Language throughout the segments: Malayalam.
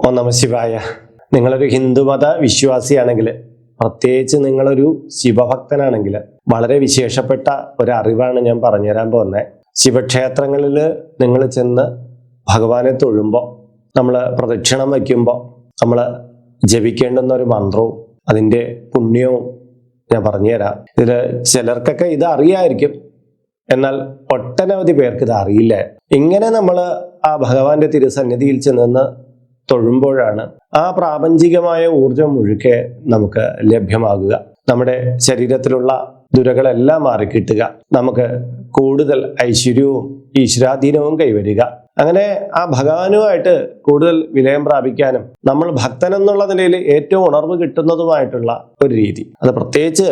ഓം നമഃ ശിവായ. നിങ്ങളൊരു ഹിന്ദുമത വിശ്വാസിയാണെങ്കിൽ, പ്രത്യേകിച്ച് നിങ്ങളൊരു ശിവഭക്തനാണെങ്കിൽ, വളരെ വിശേഷപ്പെട്ട ഒരു അറിവാണ് ഞാൻ പറഞ്ഞുതരാൻ പോകുന്നത്. ശിവക്ഷേത്രങ്ങളിൽ നിങ്ങൾ ചെന്ന് ഭഗവാനെ തൊഴുമ്പോൾ, നമ്മൾ പ്രദക്ഷിണം വയ്ക്കുമ്പോൾ നമ്മൾ ജപിക്കേണ്ടുന്ന ഒരു മന്ത്രവും അതിൻ്റെ പുണ്യവും ഞാൻ പറഞ്ഞുതരാം. ഇതിൽ ചിലർക്കൊക്കെ ഇത് അറിയായിരിക്കും, എന്നാൽ ഒട്ടനവധി പേർക്ക് ഇത് അറിയില്ല. ഇങ്ങനെ നമ്മൾ ആ ഭഗവാന്റെ തിരുസന്നിധിയിൽ ചെന്ന് തൊഴുമ്പോഴാണ് ആ പ്രാപഞ്ചികമായ ഊർജം മുഴുക്കെ നമുക്ക് ലഭ്യമാകുക. നമ്മുടെ ശരീരത്തിലുള്ള ദുരകളെല്ലാം മാറിക്കിട്ടുക, നമുക്ക് കൂടുതൽ ഐശ്വര്യവും ഈശ്വരാധീനവും കൈവരിക. അങ്ങനെ ആ ഭഗവാനുമായിട്ട് കൂടുതൽ വിലയം പ്രാപിക്കാനും നമ്മൾ ഭക്തൻ എന്നുള്ള നിലയിൽ ഏറ്റവും ഉണർവ് കിട്ടുന്നതുമായിട്ടുള്ള ഒരു രീതി. അത് പ്രത്യേകിച്ച്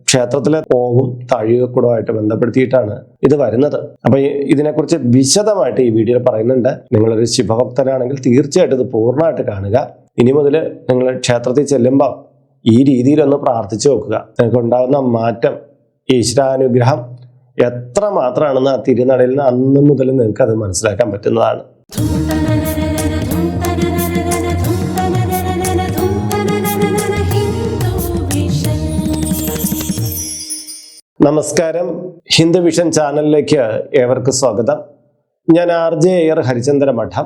ക്ഷേത്രത്തിലെ ഓവും താഴികക്കുടവുമായിട്ട് ബന്ധപ്പെടുത്തിയിട്ടാണ് ഇത് വരുന്നത്. അപ്പൊ ഇതിനെക്കുറിച്ച് വിശദമായിട്ട് ഈ വീഡിയോയിൽ പറയുന്നുണ്ട്. നിങ്ങളൊരു ശിവഭക്തനാണെങ്കിൽ തീർച്ചയായിട്ടും ഇത് പൂർണ്ണമായിട്ട് കാണുക. ഇനി മുതൽ നിങ്ങൾ ക്ഷേത്രത്തിൽ ചെല്ലുമ്പോൾ ഈ രീതിയിലൊന്ന് പ്രാർത്ഥിച്ചു നോക്കുക. നിങ്ങൾക്ക് ഉണ്ടാകുന്ന മാറ്റം, ഈശ്വരാനുഗ്രഹം എത്ര മാത്രമാണെന്ന് ആ തിരുനടയിൽ നിന്ന് അന്ന് മുതൽ നിങ്ങൾക്ക് അത് മനസ്സിലാക്കാൻ പറ്റുന്നതാണ്. നമസ്കാരം. ഹിന്ദു വിഷൻ ചാനലിലേക്ക് ഏവർക്കും സ്വാഗതം. ഞാൻ RJ അയ്യർ ഹരിചന്ദ്ര മഠം.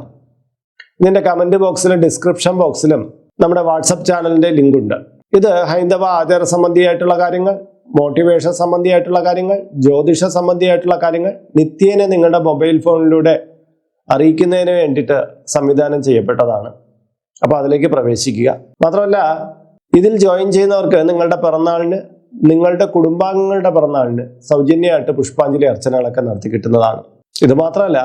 ഇതിൻ്റെ കമൻറ്റ് ബോക്സിലും ഡിസ്ക്രിപ്ഷൻ ബോക്സിലും നമ്മുടെ വാട്സപ്പ് ചാനലിൻ്റെ ലിങ്ക് ഉണ്ട്. ഇത് ഹൈന്ദവ ആചാര സംബന്ധിയായിട്ടുള്ള കാര്യങ്ങൾ, മോട്ടിവേഷൻ സംബന്ധിയായിട്ടുള്ള കാര്യങ്ങൾ, ജ്യോതിഷ സംബന്ധിയായിട്ടുള്ള കാര്യങ്ങൾ നിത്യേന നിങ്ങളുടെ മൊബൈൽ ഫോണിലൂടെ അറിയിക്കുന്നതിന് വേണ്ടിയിട്ട് സംവിധാനം ചെയ്യപ്പെട്ടതാണ്. അപ്പോൾ അതിലേക്ക് പ്രവേശിക്കുക. മാത്രമല്ല, ഇതിൽ ജോയിൻ ചെയ്യുന്നവർക്ക് നിങ്ങളുടെ പിറന്നാളിന്, നിങ്ങളുടെ കുടുംബാംഗങ്ങളുടെ പിറന്നാളിന് സൗജന്യമായിട്ട് പുഷ്പാഞ്ജലി അർച്ചനകളൊക്കെ നടത്തി കിട്ടുന്നതാണ്. ഇത് മാത്രമല്ല,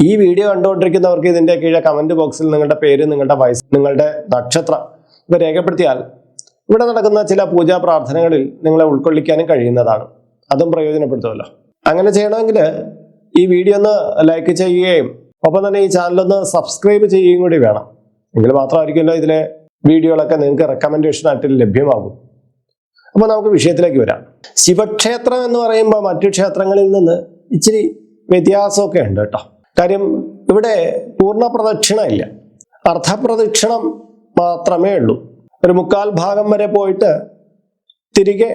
ഈ വീഡിയോ കണ്ടുകൊണ്ടിരിക്കുന്നവർക്ക് ഇതിൻ്റെ കീഴെ കമൻറ്റ് ബോക്സിൽ നിങ്ങളുടെ പേര്, നിങ്ങളുടെ വയസ്സ്, നിങ്ങളുടെ നക്ഷത്രം ഇവ രേഖപ്പെടുത്തിയാൽ ഇവിടെ നടക്കുന്ന ചില പൂജാ പ്രാർത്ഥനകളിൽ നിങ്ങളെ ഉൾക്കൊള്ളിക്കാനും കഴിയുന്നതാണ്. അതും പ്രയോജനപ്പെടുത്തുമല്ലോ. അങ്ങനെ ചെയ്യണമെങ്കിൽ ഈ വീഡിയോ ഒന്ന് ലൈക്ക് ചെയ്യുകയും ഒപ്പം തന്നെ ഈ ചാനലൊന്ന് സബ്സ്ക്രൈബ് ചെയ്യുകയും കൂടി വേണം. എങ്കിൽ മാത്രമായിരിക്കുമല്ലോ ഇതിലെ വീഡിയോകളൊക്കെ നിങ്ങൾക്ക് റെക്കമെൻഡേഷനായിട്ട് ലഭ്യമാകും. അപ്പോൾ നമുക്ക് വിഷയത്തിലേക്ക് വരാം. ശിവക്ഷേത്രം എന്ന് പറയുമ്പോൾ മറ്റു ക്ഷേത്രങ്ങളിൽ നിന്ന് ഇച്ചിരി വ്യത്യാസമൊക്കെ ഉണ്ട് കേട്ടോ. കാര്യം ഇവിടെ പൂർണ്ണ പ്രദക്ഷിണം ഇല്ല, അർദ്ധപ്രദക്ഷിണം മാത്രമേ ഉള്ളൂ. ഒരു 1/4 ഭാഗം വരെ പോയിട്ട് തിരികെ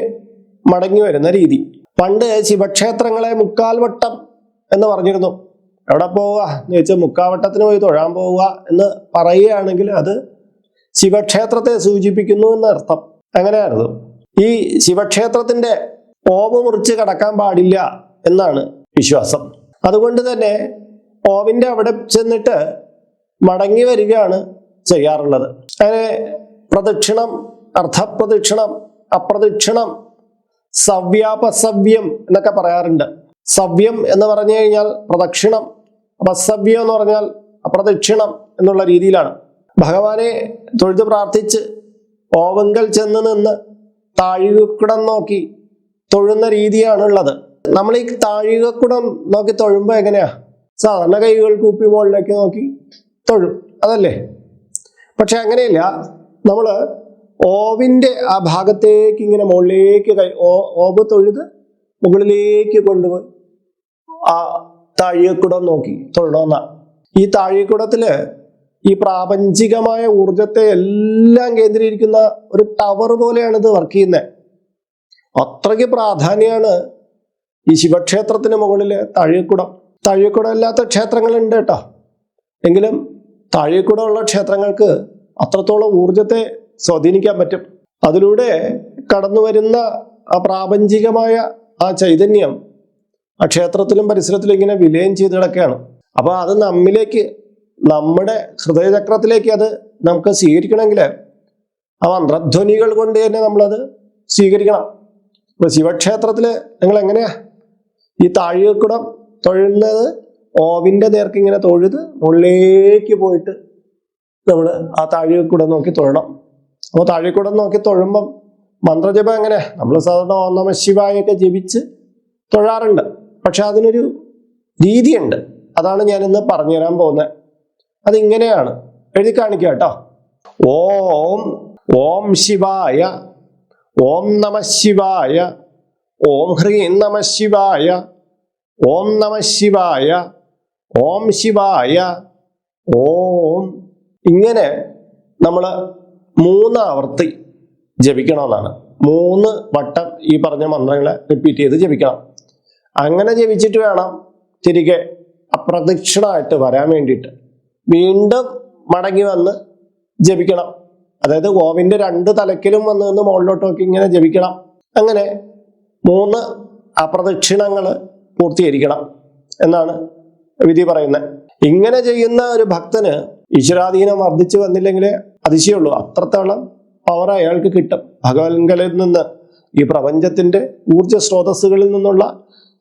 മടങ്ങി വരുന്ന രീതി. പണ്ട് ശിവക്ഷേത്രങ്ങളെ 1/4 വട്ടം എന്ന് പറഞ്ഞിരുന്നു. എവിടെ പോവുക എന്ന് ചോദിച്ചാൽ 1/4 വട്ടത്തിന് പോയി തൊഴാൻ പോവുക എന്ന് പറയുകയാണെങ്കിൽ അത് ശിവക്ഷേത്രത്തെ സൂചിപ്പിക്കുന്നു എന്നർത്ഥം. അങ്ങനെയായിരുന്നു. ഈ ശിവക്ഷേത്രത്തിന്റെ ഓവ് മുറിച്ച് കടക്കാൻ പാടില്ല എന്നാണ് വിശ്വാസം. അതുകൊണ്ട് തന്നെ ഓവിന്റെ അവിടെ ചെന്നിട്ട് മടങ്ങി വരികയാണ് ചെയ്യാറുള്ളത്. അങ്ങനെ പ്രദക്ഷിണം, അർദ്ധപ്രദക്ഷിണം, അപ്രദക്ഷിണം, സവ്യാപസവ്യം എന്നൊക്കെ പറയാറുണ്ട്. സവ്യം എന്ന് പറഞ്ഞു കഴിഞ്ഞാൽ പ്രദക്ഷിണം, അപസവ്യം എന്ന് പറഞ്ഞാൽ അപ്രദക്ഷിണം എന്നുള്ള രീതിയിലാണ്. ഭഗവാനെ തൊഴുത് പ്രാർത്ഥിച്ച് ഓവങ്കൽ ചെന്ന് നിന്ന് താഴികക്കുടം നോക്കി തൊഴുന്ന രീതിയാണുള്ളത്. നമ്മൾ ഈ താഴികക്കുടം നോക്കി തൊഴുമ്പോൾ എങ്ങനെയാ? സാധാരണ കൈകൾ കൂപ്പി മുകളിലേക്ക് നോക്കി തൊഴും, അതല്ലേ? പക്ഷെ അങ്ങനെയില്ല. നമ്മൾ ഓവിൻ്റെ ആ ഭാഗത്തേക്ക് ഇങ്ങനെ മുകളിലേക്ക് ഓവ് തൊഴുത് മുകളിലേക്ക് കൊണ്ടുപോയി ആ താഴികക്കുടം നോക്കി തൊഴണമെന്നാണ്. ഈ താഴികക്കുടത്തില് ഈ പ്രാപഞ്ചികമായ ഊർജത്തെ എല്ലാം കേന്ദ്രീകരിക്കുന്ന ഒരു ടവർ പോലെയാണ് ഇത് വർക്ക് ചെയ്യുന്നത്. അത്രയ്ക്ക് പ്രാധാന്യമാണ് ഈ ശിവക്ഷേത്രത്തിന് മുകളില് താഴികക്കുടം. താഴികക്കുടം ഇല്ലാത്ത ക്ഷേത്രങ്ങളുണ്ട് കേട്ടോ. എങ്കിലും താഴികക്കുടമുള്ള ക്ഷേത്രങ്ങൾക്ക് അത്രത്തോളം ഊർജത്തെ സ്വാധീനിക്കാൻ പറ്റും. അതിലൂടെ കടന്നു വരുന്ന ആ പ്രാപഞ്ചികമായ ആ ചൈതന്യം ആ ക്ഷേത്രത്തിലും പരിസരത്തിലും ഇങ്ങനെ വിലയം ചെയ്ത് കിടക്കുകയാണ്. അപ്പൊ അത് നമ്മിലേക്ക്, നമ്മുടെ ഹൃദയചക്രത്തിലേക്ക് അത് നമുക്ക് സ്വീകരിക്കണമെങ്കിൽ ആ മന്ത്രധ്വനികൾ കൊണ്ട് തന്നെ നമ്മളത് സ്വീകരിക്കണം. ഇപ്പൊ ശിവക്ഷേത്രത്തില് നിങ്ങൾ എങ്ങനെയാ ഈ താഴികക്കുടം തൊഴുന്നത്? ഓവിന്റെ നേർക്ക് ഇങ്ങനെ തൊഴുത് മുകളിലേക്ക് പോയിട്ട് നമ്മൾ ആ താഴികക്കുടം നോക്കി തൊഴണം. അപ്പോൾ താഴികക്കുടം നോക്കി തൊഴുമ്പം മന്ത്രജപം എങ്ങനെ? നമ്മൾ സാധാരണ ഓം നമഃ ശിവായൊക്കെ ജപിച്ച് തൊഴാറുണ്ട്. പക്ഷെ അതിനൊരു രീതിയുണ്ട്. അതാണ് ഞാനിന്ന് പറഞ്ഞുതരാൻ പോകുന്നത്. അതിങ്ങനെയാണ്, എഴുതി കാണിക്കുക കേട്ടോ. ഓം ശിവായ, ഓം നമഃ ശിവായ, ഓം ഹ്രീം നമഃ ശിവായ, ഓം നമഃ ശിവായ, ഓം ശിവായ, ഓം. ഇങ്ങനെ നമ്മൾ 3 ആവർത്തി ജപിക്കണമെന്നാണ്. 3 വട്ടം ഈ പറഞ്ഞ മന്ത്രങ്ങളെ റിപ്പീറ്റ് ചെയ്ത് ജപിക്കണം. അങ്ങനെ ജപിച്ചിട്ട് വേണം തിരികെ അപ്രദക്ഷിണമായിട്ട് വരാൻ വേണ്ടിയിട്ട്. വീണ്ടും മടങ്ങി വന്ന് ജപിക്കണം. അതായത് ഗോവിന്റെ 2 തലക്കിലും വന്ന് നിന്ന് മുകളിലോട്ട് നോക്കി ഇങ്ങനെ ജപിക്കണം. അങ്ങനെ 3 അപ്രദക്ഷിണങ്ങൾ പൂർത്തീകരിക്കണം എന്നാണ് വിധി പറയുന്നത്. ഇങ്ങനെ ചെയ്യുന്ന ഒരു ഭക്തന് ഈശ്വരാധീനം വർദ്ധിച്ചു വന്നില്ലെങ്കിൽ അതിശയുള്ളൂ. അത്രത്തോളം പവർ അയാൾക്ക് കിട്ടും. ഭഗവാൻകളിൽ നിന്ന്, ഈ പ്രപഞ്ചത്തിന്റെ ഊർജ സ്രോതസ്സുകളിൽ നിന്നുള്ള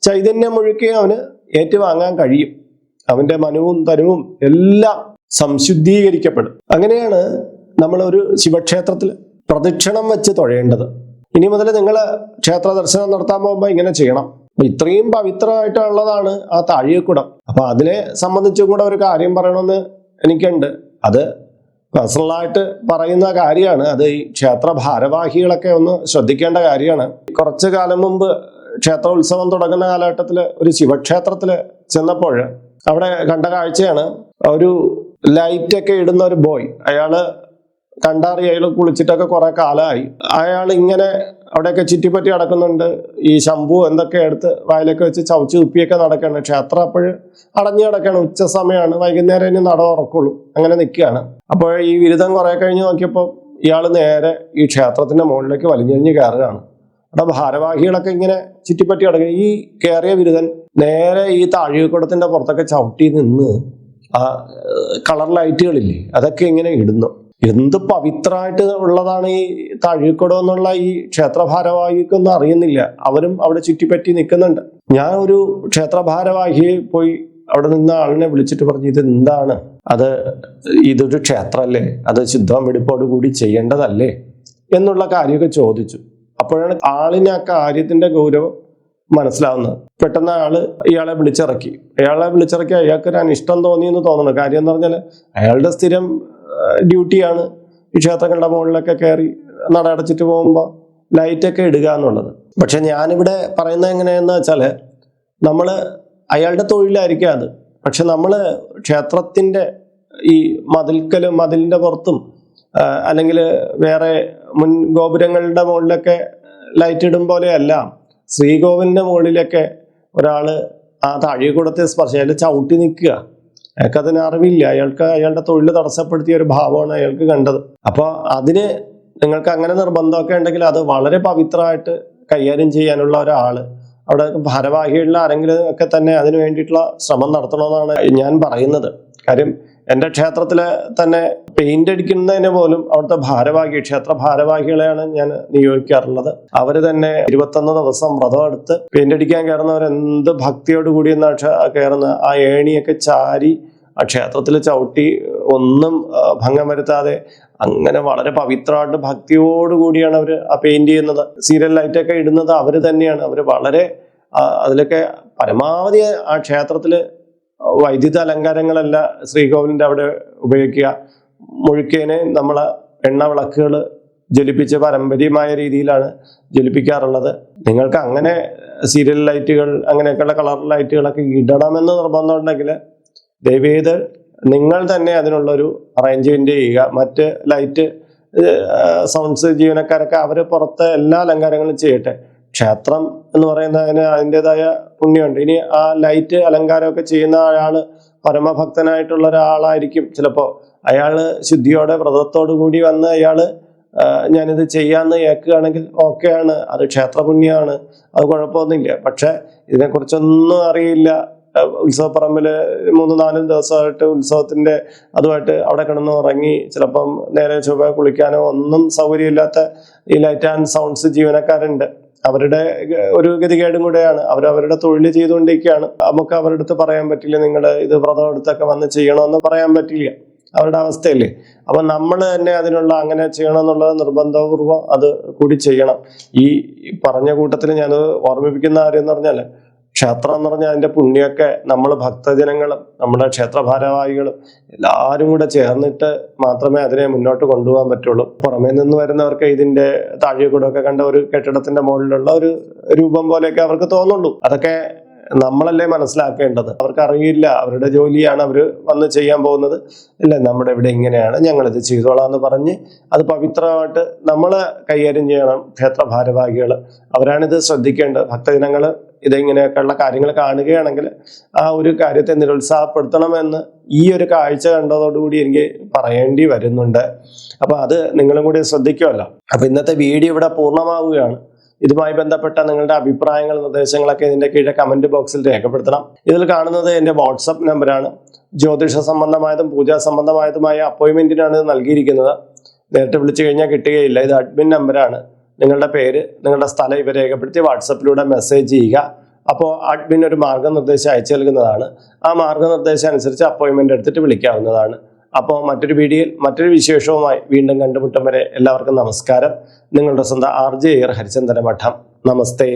ചൈതന്യം മുഴുക്കി അവന് ഏറ്റുവാങ്ങാൻ കഴിയും. അവന്റെ മനവും തനുവും എല്ലാം സംശുദ്ധീകരിക്കപ്പെടും. അങ്ങനെയാണ് നമ്മൾ ഒരു ശിവക്ഷേത്രത്തിൽ പ്രദക്ഷിണം വെച്ച് തൊഴേണ്ടത്. ഇനി മുതൽ നിങ്ങൾ ക്ഷേത്ര ദർശനം നടത്താൻ പോകുമ്പോൾ ഇങ്ങനെ ചെയ്യണം. ഇത്രയും പവിത്രമായിട്ടുള്ളതാണ് ആ താഴികക്കുടം. അപ്പൊ അതിനെ സംബന്ധിച്ചും കൂടെ ഒരു കാര്യം പറയണമെന്ന് എനിക്കുണ്ട്. അത് പേഴ്സണലായിട്ട് പറയുന്ന കാര്യമാണ്. അത് ഈ ക്ഷേത്ര ഭാരവാഹികളൊക്കെ ഒന്ന് ശ്രദ്ധിക്കേണ്ട കാര്യമാണ്. കുറച്ചു കാലം മുമ്പ് ക്ഷേത്ര ഉത്സവം തുടങ്ങുന്ന കാലഘട്ടത്തിൽ ഒരു ശിവക്ഷേത്രത്തിൽ ചെന്നപ്പോൾ അവിടെ കണ്ട കാഴ്ചയാണ്. ഒരു ലൈറ്റൊക്കെ ഇടുന്ന ഒരു ബോയ്, അയാള് കണ്ടറിയ, അയാൾ കുളിച്ചിട്ടൊക്കെ കുറെ കാലമായി. അയാൾ ഇങ്ങനെ അവിടെയൊക്കെ ചുറ്റിപ്പറ്റി നടക്കുന്നുണ്ട്. ഈ ശംഭു എന്തൊക്കെ എടുത്ത് വായിലൊക്കെ വെച്ച് ചവച്ച് കുപ്പിയൊക്കെ നടക്കുകയാണ്. ക്ഷേത്രം അപ്പോഴ് അടഞ്ഞു കിടക്കുകയാണ്. ഉച്ച സമയമാണ്, വൈകുന്നേരം ഇനി നട തുറക്കുള്ളൂ. അങ്ങനെ നിൽക്കുകയാണ്. അപ്പോൾ ഈ ബിരുദം കുറെ കഴിഞ്ഞ് നോക്കിയപ്പോൾ ഇയാൾ നേരെ ഈ ക്ഷേത്രത്തിന്റെ മുകളിലേക്ക് വലിഞ്ഞെറിഞ്ഞ് കയറുകയാണ്. അവിടെ ഭാരവാഹികളൊക്കെ ഇങ്ങനെ ചുറ്റിപ്പറ്റി കിടക്കുക. ഈ കയറിയ ബിരുദൻ നേരെ ഈ താഴികക്കുടത്തിന്റെ പുറത്തൊക്കെ ചവിട്ടി നിന്ന് ആ കളർ ലൈറ്റുകളില്ലേ അതൊക്കെ ഇങ്ങനെ ഇടുന്നു. എന്ത് പവിത്രമായിട്ട് ഉള്ളതാണ് ഈ താഴികക്കുടം എന്നുള്ള ഈ ക്ഷേത്ര ഭാരവാഹിക്കൊന്നും അറിയുന്നില്ല. അവരും അവിടെ ചുറ്റിപ്പറ്റി നിൽക്കുന്നുണ്ട്. ഞാൻ ഒരു ക്ഷേത്ര ഭാരവാഹിയെ പോയി അവിടെ നിന്ന ആളിനെ വിളിച്ചിട്ട് പറഞ്ഞു, ഇത് എന്താണ്, ഇതൊരു ക്ഷേത്രമല്ലേ, അത് ശുദ്ധം വെടിപ്പോട് കൂടി ചെയ്യേണ്ടതല്ലേ എന്നുള്ള കാര്യമൊക്കെ ചോദിച്ചു. അപ്പോഴാണ് ആളിന് ആ കാര്യത്തിന്റെ ഗൗരവം മനസ്സിലാവുന്നത്. പെട്ടെന്ന് ഇയാളെ വിളിച്ചിറക്കി. അയാൾക്ക് ഒരു അനിഷ്ടം തോന്നിയെന്ന് തോന്നുന്നു. കാര്യം എന്ന് പറഞ്ഞാൽ അയാളുടെ സ്ഥിരം ഡ്യൂട്ടിയാണ് ഈ ക്ഷേത്രങ്ങളുടെ മുകളിലൊക്കെ കയറി നട അടച്ചിട്ട് പോകുമ്പോൾ ലൈറ്റൊക്കെ ഇടുക എന്നുള്ളത്. പക്ഷെ ഞാനിവിടെ പറയുന്നത് എങ്ങനെയെന്ന് വെച്ചാൽ, അയാളുടെ തൊഴിലായിരിക്കും അത്. പക്ഷെ നമ്മൾ ക്ഷേത്രത്തിന്റെ ഈ മതിൽക്കലും മതിലിന്റെ പുറത്തും അല്ലെങ്കിൽ വേറെ മുൻ ഗോപുരങ്ങളുടെ മുകളിലൊക്കെ ലൈറ്റ് ഇടും പോലെയല്ല ശ്രീകോവിലിന്റെ മുകളിലൊക്കെ ഒരാള് ആ താഴികക്കുടത്തെ സ്പർശം അയാൾ ചവിട്ടി നിൽക്കുക. അയാൾക്ക് അതിന് അറിവില്ല. അയാളുടെ തൊഴിൽ തടസ്സപ്പെടുത്തിയ ഒരു ഭാവമാണ് അയാൾക്ക് കണ്ടത്. അപ്പോൾ അതിന് നിങ്ങൾക്ക് അങ്ങനെ നിർബന്ധമൊക്കെ ഉണ്ടെങ്കിൽ അത് വളരെ പവിത്രമായിട്ട് കൈകാര്യം ചെയ്യാനുള്ള ഒരാള് അവിടെ ഭാരവാഹികളിൽ ആരെങ്കിലും ഒക്കെ തന്നെ അതിനു വേണ്ടിയിട്ടുള്ള ശ്രമം നടത്തണമെന്നാണ് ഞാൻ പറയുന്നത്. കാര്യം എൻ്റെ ക്ഷേത്രത്തിലെ തന്നെ പെയിന്റ് അടിക്കുന്നതിന് പോലും അവിടുത്തെ ക്ഷേത്ര ഭാരവാഹികളെയാണ് ഞാൻ നിയോഗിക്കാറുള്ളത്. അവര് തന്നെ 21 ദിവസം വ്രതം എടുത്ത് പെയിന്റ് അടിക്കാൻ കയറുന്നവർ എന്ത് ഭക്തിയോട് കൂടി കയറുന്ന ആ ഏണിയൊക്കെ ചാരി ആ ക്ഷേത്രത്തിൽ ചവിട്ടി ഒന്നും ഭംഗം വരുത്താതെ അങ്ങനെ വളരെ പവിത്രമായിട്ട് ഭക്തിയോടുകൂടിയാണ് അവർ ആ പെയിന്റ് ചെയ്യുന്നത്. സീരിയൽ ലൈറ്റൊക്കെ ഇടുന്നത് അവർ തന്നെയാണ്. അവർ വളരെ അതിലൊക്കെ പരമാവധി ആ ക്ഷേത്രത്തില് വൈദ്യുത അലങ്കാരങ്ങളല്ല ശ്രീകോവിലിന്റെ അവിടെ ഉപയോഗിക്കുക. മുഴുക്കേനെ നമ്മളെ എണ്ണ വിളക്കുകൾ ജ്വലിപ്പിച്ച് പാരമ്പര്യമായ രീതിയിലാണ് ജ്വലിപ്പിക്കാറുള്ളത്. നിങ്ങൾക്ക് അങ്ങനെ സീരിയൽ ലൈറ്റുകൾ അങ്ങനെയൊക്കെയുള്ള കളർ ലൈറ്റുകളൊക്കെ ഇടണമെന്ന് നിർബന്ധമുണ്ടെങ്കിൽ ദയവേത് നിങ്ങൾ തന്നെ അതിനുള്ളൊരു അറേഞ്ച്മെന്റ് ചെയ്യുക. മറ്റ് ലൈറ്റ് സൗണ്ട്സ് ജീവനക്കാരൊക്കെ അവർ പുറത്ത് എല്ലാ അലങ്കാരങ്ങളും ചെയ്യട്ടെ. ക്ഷേത്രം എന്ന് പറയുന്നതിന് അതിൻ്റെതായ പുണ്യമുണ്ട്. ഇനി ആ ലൈറ്റ് അലങ്കാരമൊക്കെ ചെയ്യുന്ന അയാൾ പരമഭക്തനായിട്ടുള്ള ഒരാളായിരിക്കും. ചിലപ്പോൾ അയാൾ ശുദ്ധിയോടെ വ്രതത്തോടു കൂടി വന്ന് ഞാനിത് ചെയ്യാമെന്ന് ഏക്കുകയാണെങ്കിൽ ഓക്കെയാണ്, അത് ക്ഷേത്രപുണ്യമാണ്, അത് കുഴപ്പമൊന്നുമില്ല. പക്ഷെ ഇതിനെക്കുറിച്ചൊന്നും അറിയില്ല. ഉത്സവപ്പറമ്പിൽ 3-4 ദിവസമായിട്ട് ഉത്സവത്തിന്റെ അതുമായിട്ട് അവിടെ കിടന്ന് ഉറങ്ങി ചിലപ്പം നേരെ ചൊവ്വ കുളിക്കാനോ ഒന്നും സൗകര്യമില്ലാത്ത ഈ ലൈറ്റ് ആൻഡ് സൗണ്ട്സ് ജീവനക്കാരുണ്ട്. അവരുടെ ഒരു ഗതികേടും കൂടെയാണ്. അവരവരുടെ തൊഴിൽ ചെയ്തുകൊണ്ടിരിക്കുകയാണ്. നമുക്ക് അവരുടെ അടുത്ത് പറയാൻ പറ്റില്ല, നിങ്ങൾ ഇത് വ്രതം എടുത്തൊക്കെ വന്ന് ചെയ്യണമെന്ന് പറയാൻ പറ്റില്ല. അവരുടെ അവസ്ഥയല്ലേ. അപ്പൊ നമ്മൾ തന്നെ അതിനുള്ള അങ്ങനെ ചെയ്യണമെന്നുള്ളത് നിർബന്ധപൂർവ്വം അത് കൂടി ചെയ്യണം. ഈ പറഞ്ഞ കൂട്ടത്തിൽ ഞാൻ ഓർമ്മിപ്പിക്കുന്ന കാര്യം എന്ന് പറഞ്ഞാൽ, ക്ഷേത്രം എന്ന് പറഞ്ഞാൽ അതിന്റെ പുണ്യമൊക്കെ നമ്മൾ ഭക്തജനങ്ങളും നമ്മുടെ ക്ഷേത്ര ഭാരവാഹികളും എല്ലാവരും കൂടെ ചേർന്നിട്ട് മാത്രമേ അതിനെ മുന്നോട്ട് കൊണ്ടുപോകാൻ പറ്റുള്ളൂ. പുറമേ നിന്ന് വരുന്നവർക്ക് ഇതിന്റെ താഴെക്കൂടൊക്കെ കണ്ട ഒരു കെട്ടിടത്തിന്റെ മുകളിലുള്ള ഒരു രൂപം പോലെയൊക്കെ അവർക്ക് തോന്നുള്ളൂ. അതൊക്കെ നമ്മളല്ലേ മനസ്സിലാക്കേണ്ടത്. അവർക്ക് അറിയില്ല, അവരുടെ ജോലിയാണ് അവർ വന്ന് ചെയ്യാൻ പോകുന്നത്. ഇല്ല, നമ്മുടെ ഇവിടെ ഇങ്ങനെയാണ്, ഞങ്ങളിത് ചെയ്തോളാം എന്ന് പറഞ്ഞ് അത് പവിത്രമായിട്ട് നമ്മൾ കൈകാര്യം ചെയ്യണം. ക്ഷേത്ര ഭാരവാഹികൾ അവരാണിത് ശ്രദ്ധിക്കേണ്ടത്. ഭക്തജനങ്ങൾ ഇതിങ്ങനെയൊക്കെയുള്ള കാര്യങ്ങൾ കാണുകയാണെങ്കിൽ ആ ഒരു കാര്യത്തെ നിരുത്സാഹപ്പെടുത്തണമെന്ന് ഈ ഒരു കാഴ്ച കണ്ടതോടുകൂടി എനിക്ക് പറയേണ്ടി വരുന്നുണ്ട്. അപ്പൊ അത് നിങ്ങളും കൂടി ശ്രദ്ധിക്കുമല്ലോ. അപ്പൊ ഇന്നത്തെ വീഡിയോ ഇവിടെ പൂർണ്ണമാവുകയാണ്. ഇതുമായി ബന്ധപ്പെട്ട നിങ്ങളുടെ അഭിപ്രായങ്ങൾ, നിർദ്ദേശങ്ങളൊക്കെ ഇതിന്റെ കീഴെ കമന്റ് ബോക്സിൽ രേഖപ്പെടുത്തണം. ഇതിൽ കാണുന്നത് എൻ്റെ വാട്സപ്പ് നമ്പറാണ്. ജ്യോതിഷ സംബന്ധമായതും പൂജാ സംബന്ധമായതുമായ അപ്പോയിന്റ്മെന്റിനാണ് ഇത് നൽകിയിരിക്കുന്നത്. നേരിട്ട് വിളിച്ചു കഴിഞ്ഞാൽ കിട്ടുകയില്ല. ഇത് അഡ്മിൻ നമ്പറാണ്. നിങ്ങളുടെ പേര്, നിങ്ങളുടെ സ്ഥലം ഇവ രേഖപ്പെടുത്തി വാട്സപ്പിലൂടെ മെസ്സേജ് ചെയ്യുക. അപ്പോൾ അഡ്മിൻ ഒരു മാർഗ്ഗനിർദ്ദേശം അയച്ചു നൽകുന്നതാണ്. ആ മാർഗ്ഗനിർദ്ദേശം അനുസരിച്ച് അപ്പോയിന്റ്മെന്റ് എടുത്തിട്ട് വിളിക്കാവുന്നതാണ്. അപ്പോൾ മറ്റൊരു വീഡിയോയിൽ മറ്റൊരു വിശേഷവുമായി വീണ്ടും കണ്ടുമുട്ടും വരെ എല്ലാവർക്കും നമസ്കാരം. നിങ്ങളുടെ സ്വന്തം RJ ഹരിചന്ദന മഠം. നമസ്തേ.